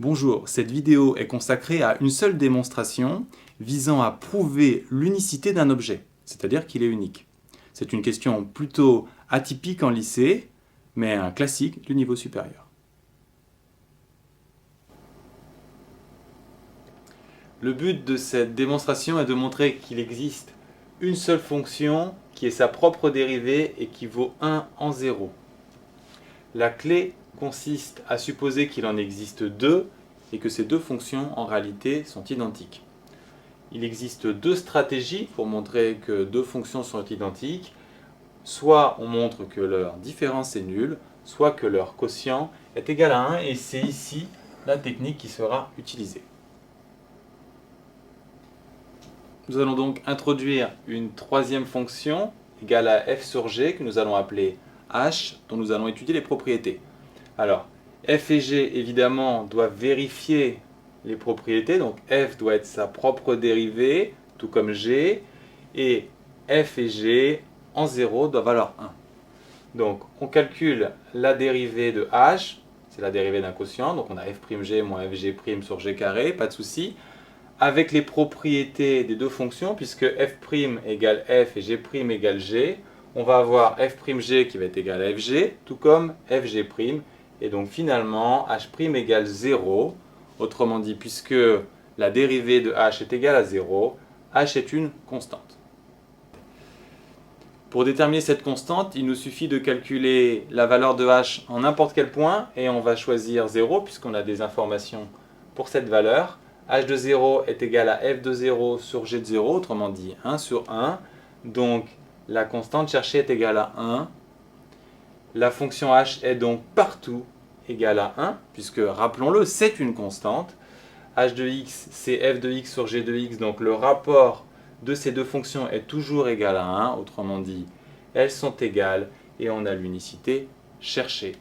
Bonjour, cette vidéo est consacrée à une seule démonstration visant à prouver l'unicité d'un objet, c'est-à-dire qu'il est unique. C'est une question plutôt atypique en lycée, mais un classique du niveau supérieur. Le but de cette démonstration est de montrer qu'il existe une seule fonction qui est sa propre dérivée et qui vaut 1 en 0. La clé consiste à supposer qu'il en existe deux et que ces deux fonctions en réalité sont identiques. Il existe deux stratégies pour montrer que deux fonctions sont identiques. Soit on montre que leur différence est nulle, soit que leur quotient est égal à 1 et c'est ici la technique qui sera utilisée. Nous allons donc introduire une troisième fonction égale à f sur g que nous allons appeler h, dont nous allons étudier les propriétés. Alors, f et g, évidemment, doivent vérifier les propriétés. Donc, f doit être sa propre dérivée, tout comme g. Et f et g, en 0, doivent valoir 1. Donc, on calcule la dérivée de h. C'est la dérivée d'un quotient. Donc, on a f'g moins fg' sur g carré, pas de souci. Avec les propriétés des deux fonctions, puisque f' égale f et g' égale g, on va avoir f'g qui va être égal à fg, tout comme fg'. Et donc finalement, h' égale 0. Autrement dit, puisque la dérivée de h est égale à 0, h est une constante. Pour déterminer cette constante, il nous suffit de calculer la valeur de h en n'importe quel point, et on va choisir 0, puisqu'on a des informations pour cette valeur. H de 0 est égal à f de 0 sur g de 0, autrement dit 1 sur 1. Donc la constante cherchée est égale à 1. La fonction h est donc partout égale à 1, puisque, rappelons-le, c'est une constante. H de x, c'est f de x sur g de x, donc le rapport de ces deux fonctions est toujours égal à 1, autrement dit, elles sont égales et on a l'unicité cherchée.